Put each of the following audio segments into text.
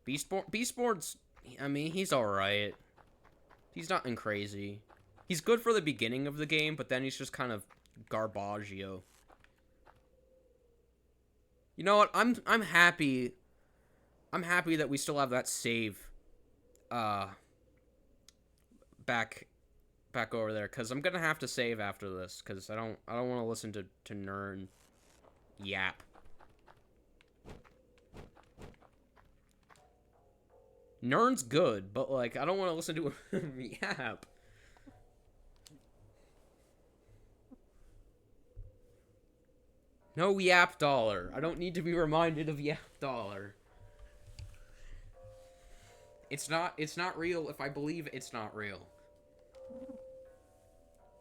Beastborn's, I mean, he's alright. He's nothing crazy. He's good for the beginning of the game, but then he's just kind of garbaggio. You know what? I'm happy. I'm happy that we still have that save uh back over there, cuz I'm going to have to save after this cuz I don't want to listen to Nern yap. Nern's good, but like I don't want to listen to him yap. No yap dollar. I don't need to be reminded of yap dollar. It's not real if I believe it's not real.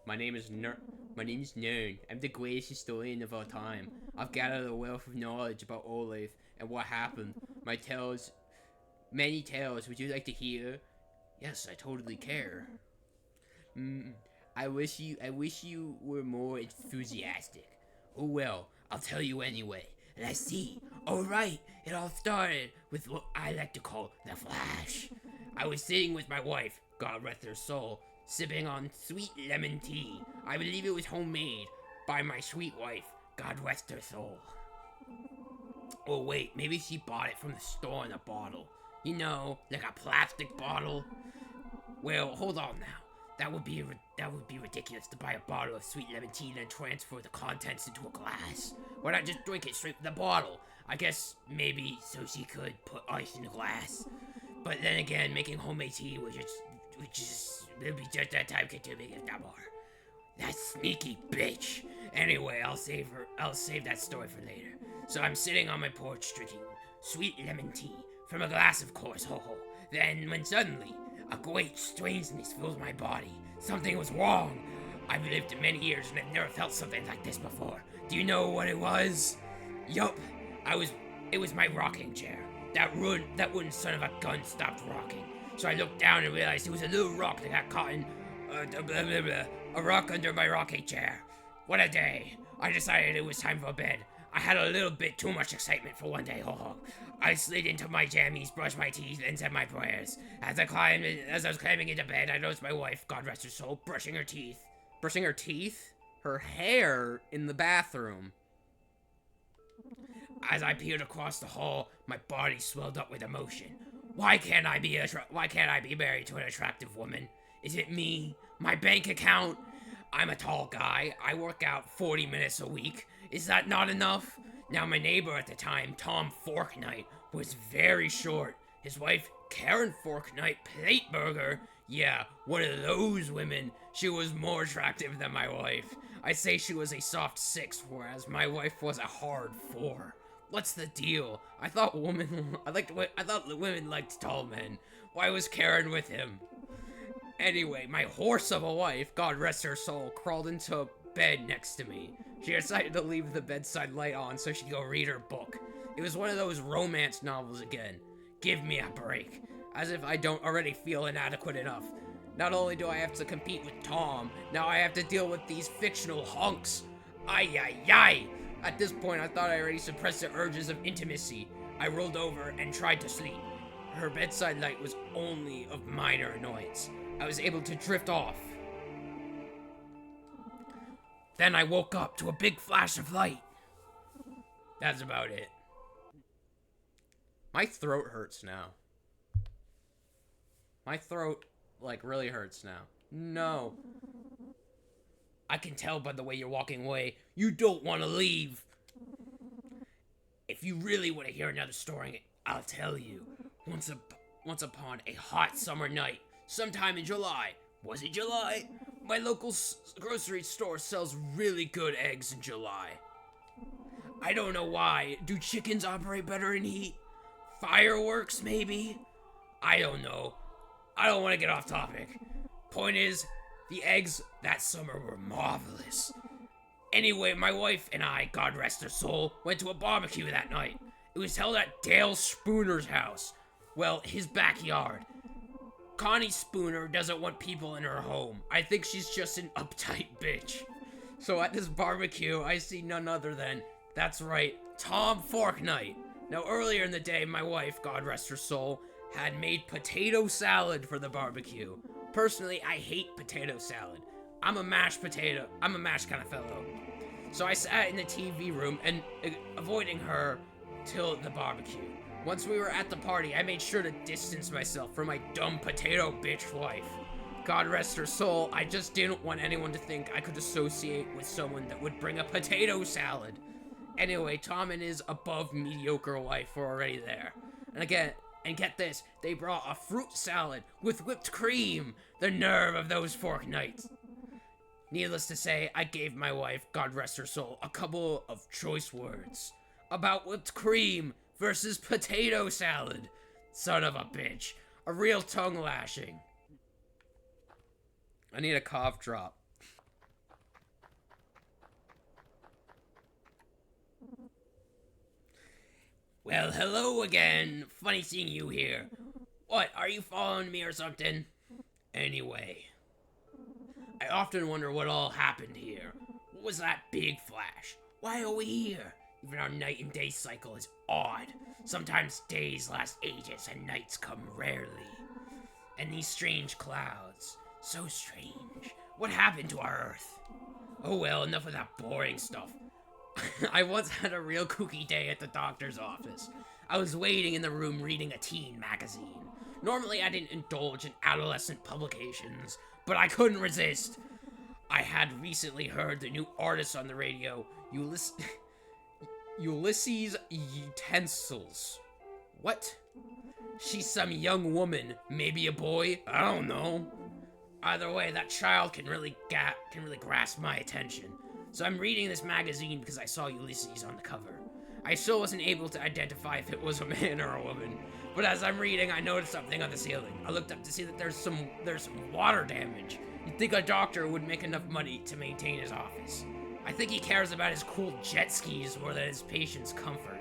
My name is Nern. I'm the greatest historian of all time. I've gathered a wealth of knowledge about Olaf and what happened. Many tales. Would you like to hear? Yes, I totally care. I wish you were more enthusiastic. Oh well, I'll tell you anyway. Let's see. Alright, it all started with what I like to call the Flash. I was sitting with my wife, God rest her soul, sipping on sweet lemon tea. I believe it was homemade by my sweet wife, God rest her soul. Oh wait, maybe she bought it from the store in a bottle. You know, like a plastic bottle. Well, hold on now. That would be ridiculous to buy a bottle of sweet lemon tea and then transfer the contents into a glass. Why not just drink it straight from the bottle? I guess maybe so she could put ice in the glass. But then again, making homemade tea would be just that time consuming if not more. That sneaky bitch. Anyway, I'll save that story for later. So I'm sitting on my porch drinking sweet lemon tea from a glass, of course. Ho ho. Then when suddenly a great strangeness fills my body. Something was wrong. I've lived many years and I've never felt something like this before. Do you know what it was? Yup. It was my rocking chair. That wooden son of a gun stopped rocking. So I looked down and realized it was a little rock that got caught in a rock under my rocking chair. What a day. I decided it was time for bed. I had a little bit too much excitement for one day, ho ho. I slid into my jammies, brushed my teeth, and said my prayers. As I was climbing into bed, I noticed my wife, God rest her soul, brushing her teeth. Brushing her teeth? Her hair in the bathroom. As I peered across the hall, my body swelled up with emotion. Why can't I be married to an attractive woman? Is it me? My bank account? I'm a tall guy. I work out 40 minutes a week. Is that not enough? Now, my neighbor at the time, Tom Forknight, was very short. His wife, Karen Forknight Plateburger, yeah, one of those women. She was more attractive than my wife. I'd say she was a soft 6, whereas my wife was a hard 4. What's the deal? I thought women liked tall men. Why was Karen with him? Anyway, my horse of a wife, God rest her soul, crawled into bed next to me. She decided to leave the bedside light on so she could go read her book. It was one of those romance novels again. Give me a break. As if I don't already feel inadequate enough. Not only do I have to compete with Tom, now I have to deal with these fictional hunks. Ay ay ay! At this point, I thought I already suppressed the urges of intimacy. I rolled over and tried to sleep. Her bedside light was only of minor annoyance. I was able to drift off. Then I woke up to a big flash of light. That's about it. My throat hurts now. My throat, really hurts now. No. I can tell by the way you're walking away, you don't want to leave. If you really want to hear another story, I'll tell you. Once upon a hot summer night, sometime in July. Was it July? My local grocery store sells really good eggs in July. I don't know why. Do chickens operate better in heat? Fireworks, maybe? I don't know. I don't want to get off topic. Point is, the eggs that summer were marvelous. Anyway, my wife and I, God rest her soul, went to a barbecue that night. It was held at Dale Spooner's house. Well, his backyard. Connie Spooner doesn't want people in her home. I think she's just an uptight bitch. So at this barbecue, I see none other than, that's right, Tom Forknight. Now, earlier in the day, my wife, God rest her soul, had made potato salad for the barbecue. Personally, I hate potato salad. I'm a mashed kind of fellow. So I sat in the TV room and avoiding her till the barbecue. Once we were at the party, I made sure to distance myself from my dumb potato bitch wife. God rest her soul, I just didn't want anyone to think I could associate with someone that would bring a potato salad. Anyway, Tom and his above mediocre wife were already there. And get this, they brought a fruit salad with whipped cream. The nerve of those fork nights. Needless to say, I gave my wife, God rest her soul, a couple of choice words about whipped cream versus potato salad. Son of a bitch. A real tongue lashing. I need a cough drop. Well, hello again. Funny seeing you here. What, are you following me or something? Anyway, I often wonder what all happened here. What was that big flash? Why are we here? Even our night and day cycle is odd. Sometimes days last ages and nights come rarely. And these strange clouds. So strange. What happened to our Earth? Oh well, enough of that boring stuff. I once had a real kooky day at the doctor's office. I was waiting in the room reading a teen magazine. Normally I didn't indulge in adolescent publications, but I couldn't resist. I had recently heard the new artist on the radio, Ulysses Utensils. What? She's some young woman, maybe a boy, I don't know. Either way, that child can really grasp my attention. So I'm reading this magazine because I saw Ulysses on the cover. I still wasn't able to identify if it was a man or a woman, but as I'm reading, I noticed something on the ceiling. I looked up to see that there's some water damage. You'd think a doctor would make enough money to maintain his office. I think he cares about his cool jet skis more than his patients' comfort.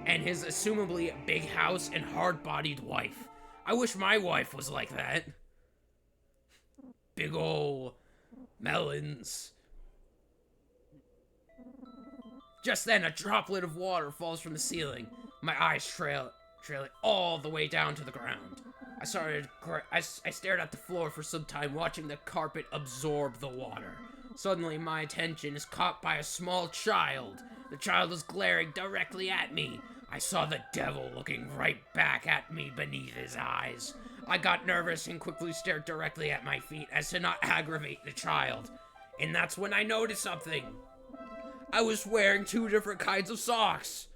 And his assumably big house and hard-bodied wife. I wish my wife was like that. Big ol' melons. Just then, a droplet of water falls from the ceiling. My eyes trail it all the way down to the ground. I stared at the floor for some time, watching the carpet absorb the water. Suddenly, my attention is caught by a small child. The child was glaring directly at me. I saw the devil looking right back at me beneath his eyes. I got nervous and quickly stared directly at my feet as to not aggravate the child. And that's when I noticed something. I was wearing 2 different kinds of socks.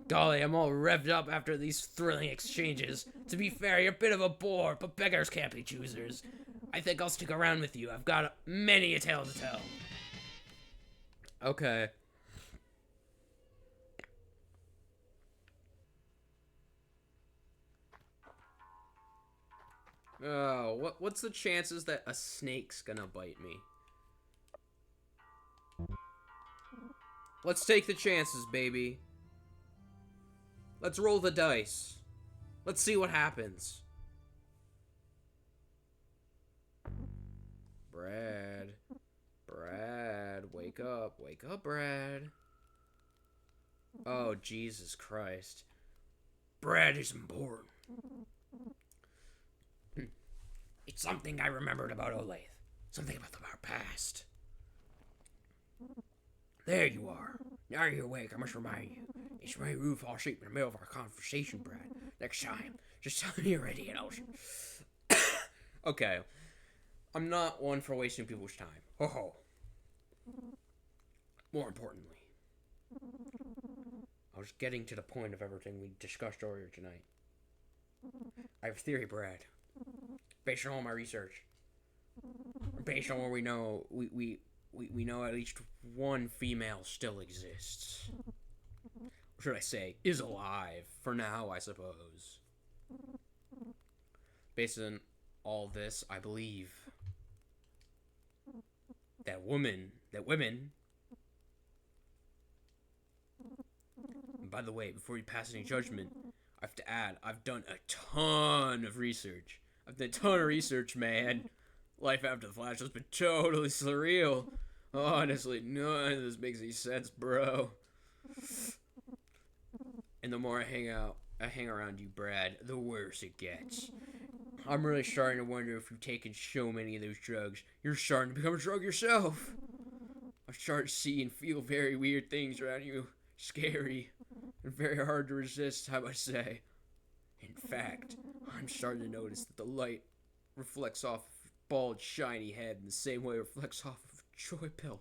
Golly, I'm all revved up after these thrilling exchanges. To be fair, you're a bit of a bore, but beggars can't be choosers. I think I'll stick around with you. I've got many a tale to tell. Okay. Oh, what's the chances that a snake's gonna bite me? Let's take the chances, baby. Let's roll the dice. Let's see what happens. Brad, wake up, Brad. Oh, Jesus Christ. Brad isn't born. It's something I remembered about Olathe. Something about our past. There you are. Now you're awake, I must remind you. It's my roof all sheep in the middle of our conversation, Brad. Next time, just tell me you're ready and I'll... Okay. I'm not one for wasting people's time. Ho ho. More importantly, I was getting to the point of everything we discussed earlier tonight. I have a theory, Brad. Based on all my research. Based on what we know, we know at least one female still exists. Or should I say, is alive. For now, I suppose. Based on all this, I believe that women, and by the way, before you pass any judgment, I have to add, I've done a ton of research. Man. Life after the Flash has been totally surreal. Honestly, none of this makes any sense, bro. And the more I hang around you, Brad, the worse it gets. I'm really starting to wonder if you've taken so many of those drugs, you're starting to become a drug yourself. I start to see and feel very weird things around you. Scary. And very hard to resist, I must say. In fact, I'm starting to notice that the light reflects off of your bald, shiny head in the same way it reflects off of a joy pill.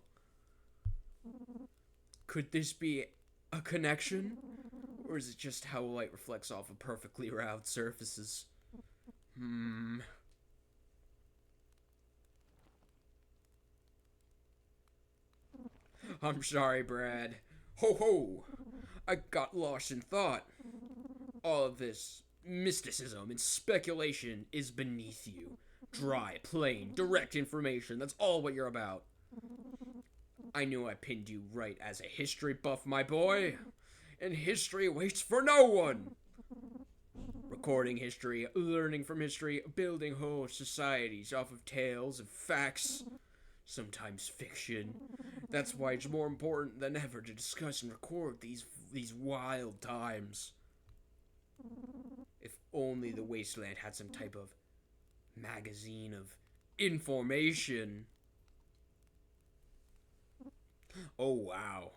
Could this be a connection? Or is it just how light reflects off of perfectly round surfaces? I'm sorry, Brad. Ho ho! I got lost in thought. All of this mysticism and speculation is beneath you. Dry, plain, direct information. That's all what you're about. I knew I pinned you right as a history buff, my boy. And history waits for no one. Recording history, learning from history, building whole societies off of tales and facts. Sometimes fiction. That's why it's more important than ever to discuss and record these wild times. If only the Wasteland had some type of magazine of information. Oh wow.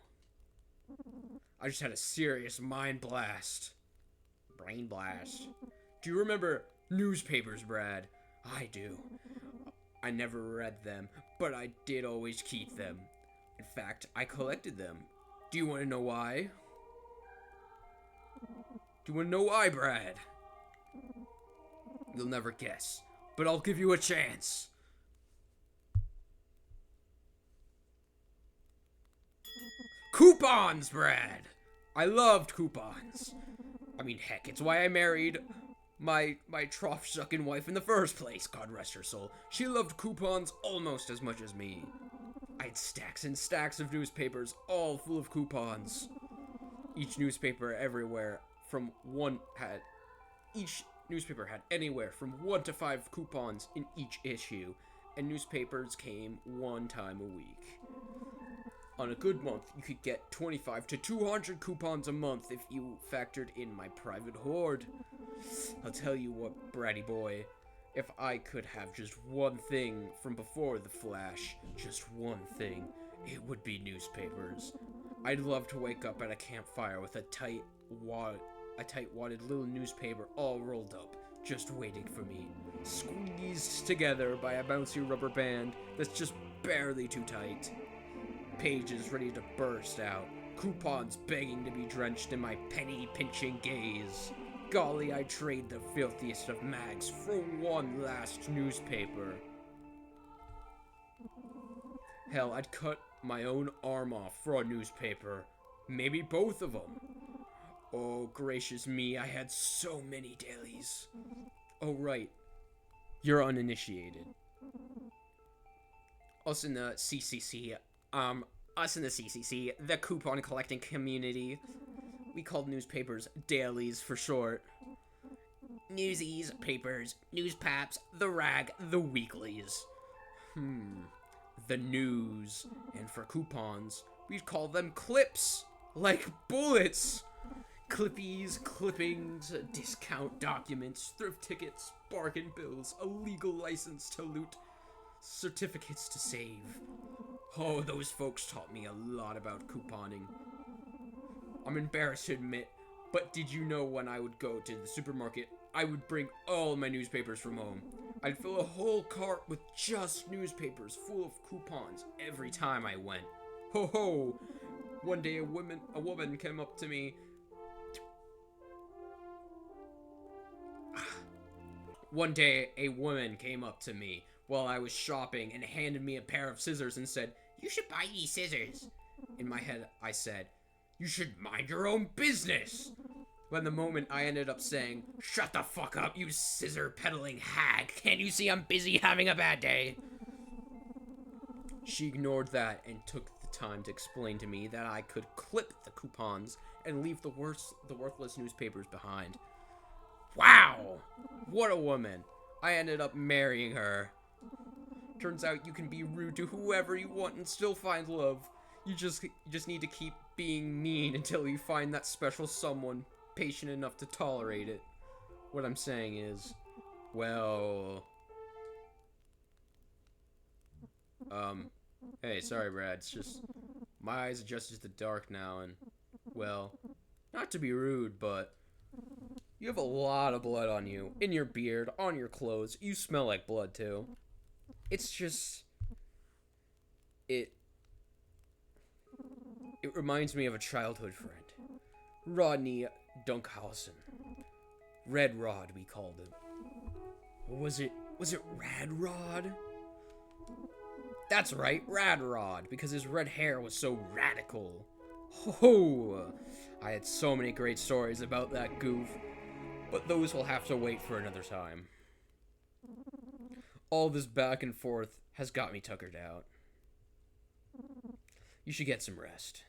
I just had a serious mind blast. Brain blast. Do you remember newspapers, Brad? I do. I never read them, but I did always keep them. In fact, I collected them. Do you want to know why? Do you want to know why, Brad? You'll never guess, but I'll give you a chance. Coupons, Brad! I loved coupons. I mean, heck, it's why I married my trough-sucking wife in the first place, God rest her soul. She loved coupons almost as much as me. I had stacks and stacks of newspapers, all full of coupons. Each newspaper had anywhere from 1 to 5 coupons in each issue, and newspapers came 1 time a week. On a good month, you could get 25 to 200 coupons a month if you factored in my private hoard. I'll tell you what, bratty boy, if I could have just one thing from before the Flash, just one thing, it would be newspapers. I'd love to wake up at a campfire with a tight-wadded little newspaper all rolled up, just waiting for me, squeezed together by a bouncy rubber band that's just barely too tight. Pages ready to burst out, coupons begging to be drenched in my penny-pinching gaze. Golly, I'd trade the filthiest of mags for one last newspaper. Hell, I'd cut my own arm off for a newspaper. Maybe both of them. Oh, gracious me, I had so many dailies. Oh, right. You're uninitiated. Us in the CCC, the coupon collecting community, we called newspapers dailies for short. Newsies, papers, newspaps, the rag, the weeklies. The news. And for coupons, we'd call them clips. Like bullets. Clippies, clippings, discount documents, thrift tickets, bargain bills, a legal license to loot, certificates to save. Oh, those folks taught me a lot about couponing. I'm embarrassed to admit, but did you know when I would go to the supermarket, I would bring all my newspapers from home. I'd fill a whole cart with just newspapers full of coupons every time I went. Ho ho! One day a woman came up to me. One day a woman came up to me while I was shopping and handed me a pair of scissors and said, "You should buy these scissors." In my head, I said, "You should mind your own business." When the moment I ended up saying, "Shut the fuck up, you scissor-peddling hag. Can't you see I'm busy having a bad day?" She ignored that and took the time to explain to me that I could clip the coupons and leave the worthless newspapers behind. Wow! What a woman. I ended up marrying her. Turns out you can be rude to whoever you want and still find love. You just need to keep being mean until you find that special someone patient enough to tolerate it. What I'm saying is, well... Hey, sorry, Brad. It's just... My eyes adjusted to the dark now, and... Well, not to be rude, but... You have a lot of blood on you. In your beard, on your clothes. You smell like blood, too. It's just... It reminds me of a childhood friend. Rodney Dunkhausen. Red Rod, we called him. Or was it Rad Rod? That's right, Rad Rod, because his red hair was so radical. Ho! I had so many great stories about that goof, but those will have to wait for another time. All this back and forth has got me tuckered out. You should get some rest.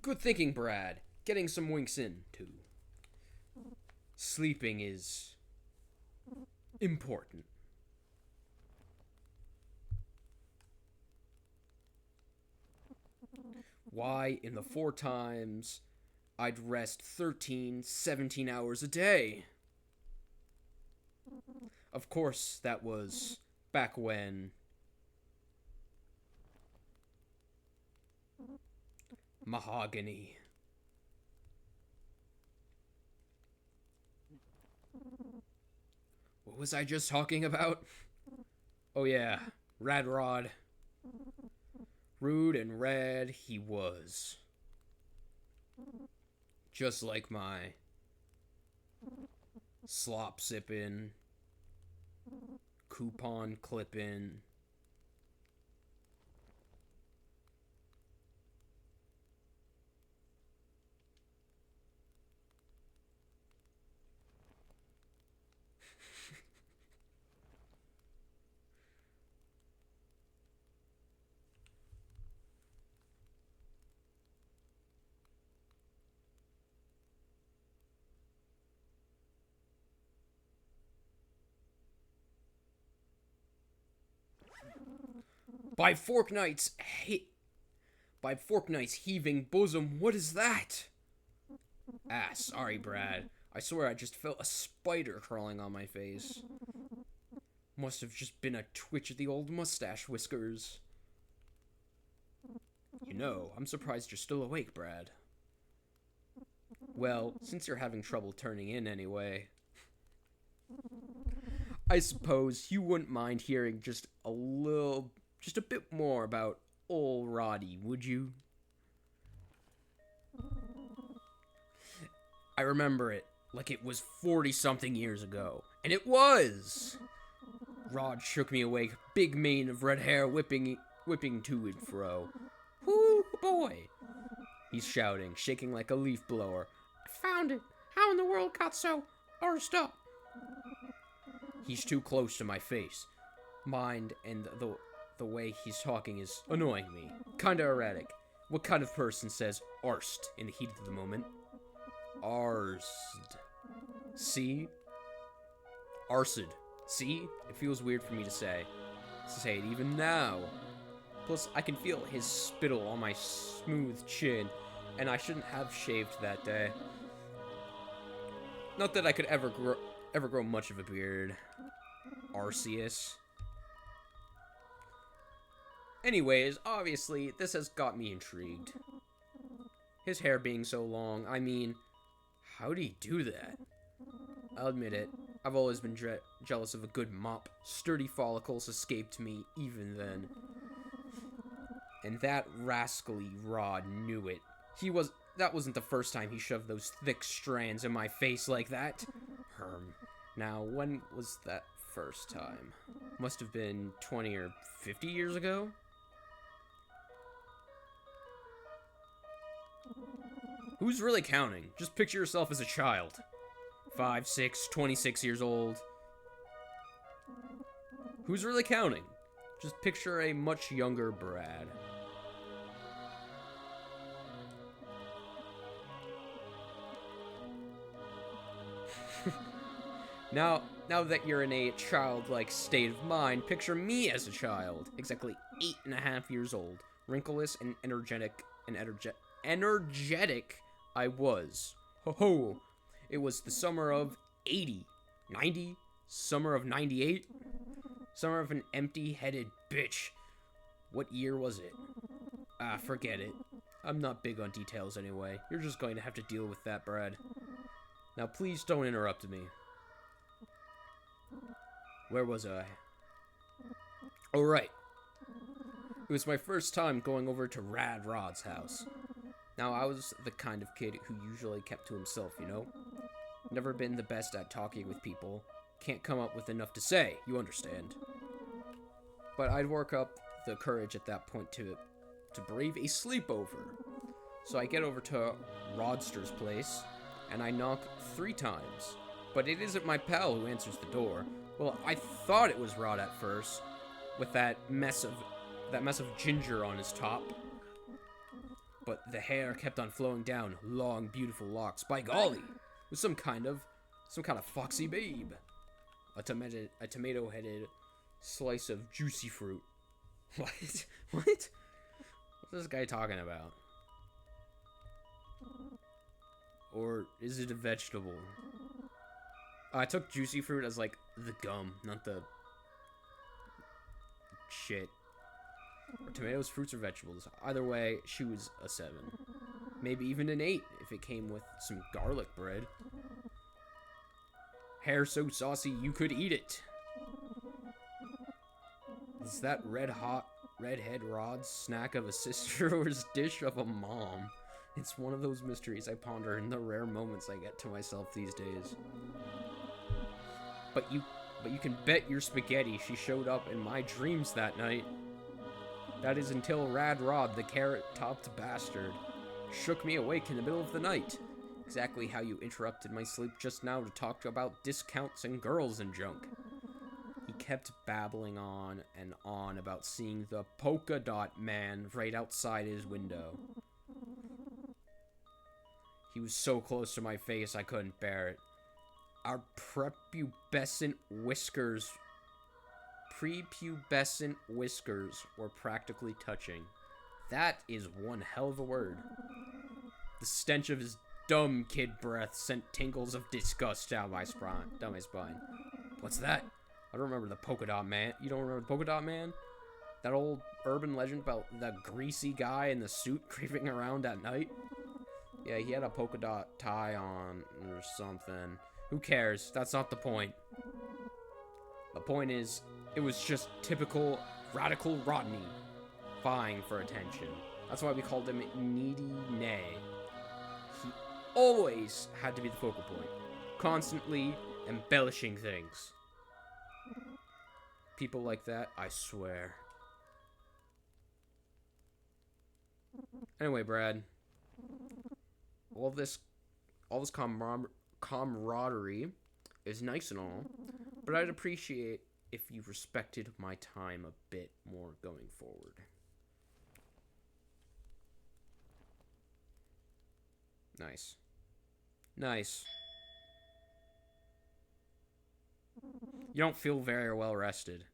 Good thinking, Brad. Getting some winks in, too. Sleeping is... important. Why, in the 4 times, I'd rest 13, 17 hours a day. Of course, that was back when... Mahogany. What was I just talking about? Oh yeah, Rad Rod. Rude and red he was. Just like my slop sippin', coupon clippin', by forknight's heaving bosom, what is that? Ah, sorry, Brad. I swear I just felt a spider crawling on my face. Must have just been a twitch of the old mustache whiskers. You know, I'm surprised you're still awake, Brad. Well, since you're having trouble turning in anyway, I suppose you wouldn't mind hearing just a bit more about old Roddy, would you? I remember it like it was 40-something years ago. And it was! Rod shook me awake, big mane of red hair whipping to and fro. Whoo, boy! He's shouting, shaking like a leaf blower. I found it! How in the world got so arsed up? He's too close to my face. Mind and the way he's talking is annoying me. Kinda erratic. What kind of person says arsed in the heat of the moment? Arsed. See? Arsed. See? It feels weird for me to say it even now. Plus, I can feel his spittle on my smooth chin, and I shouldn't have shaved that day. Not that I could ever grow much of a beard. Arceus. Anyways, obviously, this has got me intrigued. His hair being so long, I mean, how'd he do that? I'll admit it, I've always been jealous of a good mop. Sturdy follicles escaped me even then. And that rascally Rod knew it. That wasn't the first time he shoved those thick strands in my face like that. Now, when was that first time? Must have been 20 or 50 years ago? Who's really counting? Just picture yourself as a child. 5, 6, 26 years old. Who's really counting? Just picture a much younger Brad. Now Now that you're in a childlike state of mind, picture me as a child, exactly 8.5 years old, wrinkleless and energetic I was. Ho ho! It was the summer of 80, 90, summer of 98, summer of an empty-headed bitch. What year was it? Ah, forget it. I'm not big on details anyway. You're just going to have to deal with that, Brad. Now please don't interrupt me. Where was I? Oh, right. It was my first time going over to Rad Rod's house. Now, I was the kind of kid who usually kept to himself, you know? Never been the best at talking with people. Can't come up with enough to say, you understand. But I'd work up the courage at that point to brave a sleepover. So I get over to Rodster's place, and I knock 3 times. But it isn't my pal who answers the door. Well, I thought it was Rod at first, with that mess of ginger on his top. But the hair kept on flowing down, long, beautiful locks. By golly, it was some kind of foxy babe. A tomato-headed slice of juicy fruit. What? What's this guy talking about? Or is it a vegetable? I took juicy fruit as like the gum, not the shit. Or tomatoes, fruits, or vegetables. Either way, she was a 7. Maybe even an 8 if it came with some garlic bread. Hair so saucy you could eat it. Is that redhead Rod's snack of a sister or his dish of a mom? It's one of those mysteries I ponder in the rare moments I get to myself these days. But you can bet your spaghetti she showed up in my dreams that night. That is until Rad Rod, the carrot-topped bastard, shook me awake in the middle of the night. Exactly how you interrupted my sleep just now to talk about discounts and girls and junk. He kept babbling on and on about seeing the polka dot man right outside his window. He was so close to my face I couldn't bear it. Our prepubescent whiskers were practically touching. That is one hell of a word. The stench of his dumb kid breath sent tingles of disgust down my spine. What's that? I don't remember the polka dot man. You don't remember the polka dot man? That old urban legend about the greasy guy in the suit creeping around at night? Yeah, he had a polka dot tie on or something. Who cares? That's not the point. The point is, it was just typical radical Rodney vying for attention. That's why we called him Needy Nay. He always had to be the focal point, constantly embellishing things. People like that, I swear. Anyway, Brad, all this camaraderie is nice and all, but I'd appreciate if you respected my time a bit more going forward. Nice. Nice. You don't feel very well rested.